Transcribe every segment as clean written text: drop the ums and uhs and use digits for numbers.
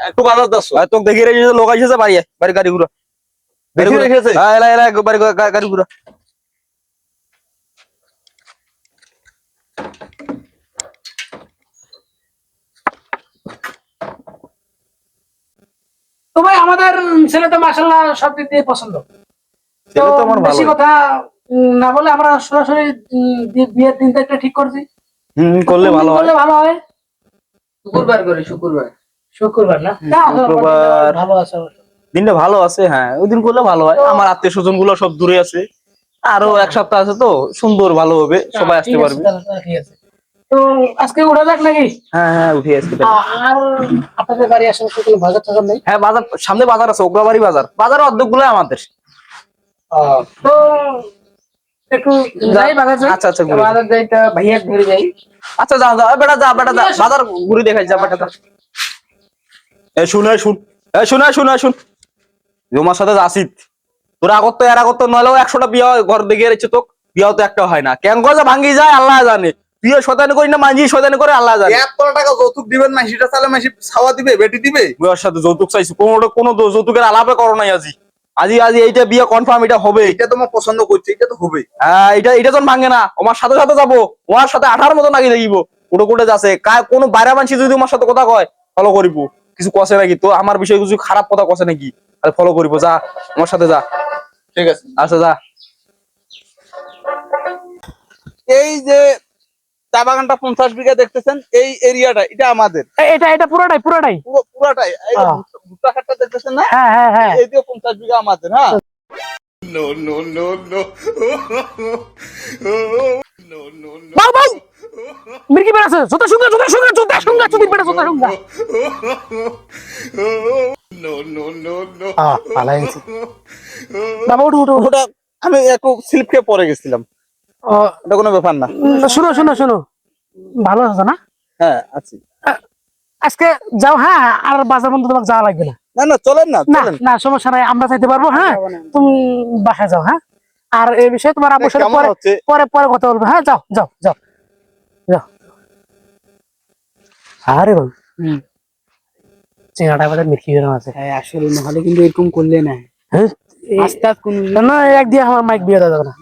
একটু বাজার দাস তোকে দেখি রেখেছে লোক এসেছে বাড়ি বাড়ি গাড়ি ঘুরা দেখি রেখেছে বাড়ি গাড়ি ঘুরা তো ভাই আমাদের ছেলে তো মাশাআল্লাহ সব দিক দিয়ে পছন্দ। ছেলে তো আমার বেশি ভালো কথা না বলে আমরা সরাসরি বিয়ের দিনটা একটা ঠিক করছি। করলে ভালো হয়। করলে ভালো হয়। শুক্রবার করে শুক্রবার শুক্রবার না শুক্রবার ভালো আছে দিনটা ভালো আছে। হ্যাঁ ওই দিন করলে ভালো হয়। আমার আত্মীয় স্বজন গুলো সব দূরে আছে, আরো এক সপ্তাহ আছে তো সুন্দর ভালো হবে, সবাই আসতে পারবে। ঠিক আছে, তো আজকে ওঠা যাক নাকি? হ্যাঁ হ্যাঁ উঠে আসতে আর আপনাদের বাড়ি আশেপাশে কোনো বাজার টাজার নেই? হ্যাঁ বাজার সামনে বাজার আছে, ওগ্রাবাড়ি বাজার। বাজারের অর্ধেক গুলো আমাদের। তো একটু যাই বাজার যাই। আচ্ছা আচ্ছা বাজার যাইটা ভাইয়া ঘুরে যাই। আচ্ছা যা যা বেটা যা বেটা যা বাজার ঘুরে দেখাই যা বেটা যা। শুন তোমার সাথে আসিত তোর আগত তো এর আগত নয়লেও 100টা বিয়া ঘর দেখে রেখেছে, তো বিয়াও তো একটা হয় না। কেন যে ভাঙ্গি যায় আল্লাহ জানে। তুইও শয়তানি করি না, মাঝি শয়তানি করে আল্লাহ জানে। 1 টাকা যৌতুক দিবেন না, সেটা চালে মাসি ছাওয়া দিবে, বেটি দিবে। বিয়ার সাথে যৌতুক চাইছি, কোনো যৌতুকের আলাপে করো নাই। আজি এইটা বিয়ে কনফার্ম, এটা হবে। এটা তোমার পছন্দ করছে, এটা তো হবে। হ্যাঁ এটা যখন ভাঙে না, আমার সাথে সাথে যাবো, ওর সাথে 18 মতো নাকি দেখিব কোটে যাচ্ছে। কোনো বাইরে মানছি যদি তোমার সাথে কথা কয় ফলো করিব, কিছু কষে নাকি তো আমার বিষয়ে কিছু খারাপ কথা কষে নাকি, তাহলে ফলো করিব। যা আমার সাথে যা। ঠিক আছে আচ্ছা যা। এই যে চা বাগানটা 50 বিঘা দেখতেছেন, এই এরিয়াটা এটা আমাদের। এটা পুরোটাই পুরাটাই ভুট্টা খাটটা দেখতেছেন না, হ্যাঁ হ্যাঁ হ্যাঁ এই দিয়ে 50 বিঘা আমাদের। হ্যাঁ বাউ বাউ মির্কি বেড়াছে জুতা সঙ্গে চুদি বেড়া জুতা সঙ্গে পালাই গেছে। বাবা উঠো ওটা আমি একটু স্লিপ খেয়ে পড়ে গেছিলাম, এটা কোনো ব্যাপার না। শোনো ভালো আছে না? হ্যাঁ আছি। আজকে যাও, হ্যাঁ আর বাজার বন্ধ তোমাকে যাওয়া লাগবে না। না চলেন না, না না সমস্যা নাই, আমরা চাইতে পারবো। হ্যাঁ তুমি বাসায় যাও। হ্যাঁ আর এই বিষয়ে তোমার আব্বুর সাথে পরে কথা বলবো। হ্যাঁ যাও যাও যাও যাও। আরে বল চিনাটা আমাদের মির্কি বেরো আছে। হ্যাঁ আসলে নাহলে কিন্তু এরকম করলে না। হ্যাঁ আস্তে কোন না এক দিয়ে আমার মাইক বিয়ে দেওয়া যাবে না।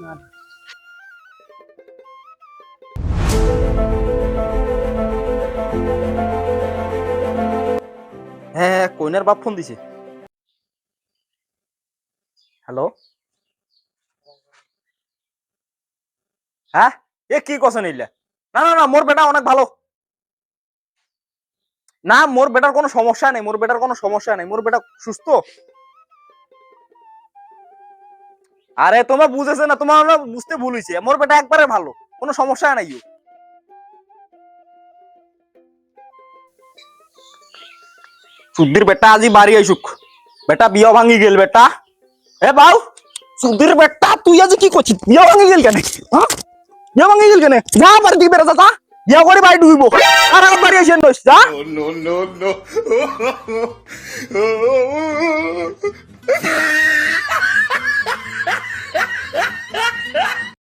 হ্যাঁ কইনার বাপ ফোন দিছে। হ্যালো, হ্যাঁ এ কি কথা নিলে? না না না মোর বেটা অনেক ভালো। না মোর বেটার কোনো সমস্যা নেই, মোর বেটা সুস্থ। আরে তোমার বুঝেছে না, তোমার বুঝতে ভুল হয়েছে। মোর বেটা একবারে ভালো, কোনো সমস্যা নাই। সুধীর বেটা আজি বাড়ি আইসুক, বেটা বিয়া ভাঙি গেল। বেটা এ বাউ সুধীর বেটা তুই আজি কি করছিস? বিয়া ভাঙি গেল কেন? হ্যাঁ বিয়া ভাঙি গেল কেন? যা বাড়ি দিকে বেটা যা, বিয়া করে বাড়ি ঢুকিব। আর আমার বাড়ি আসেন যা।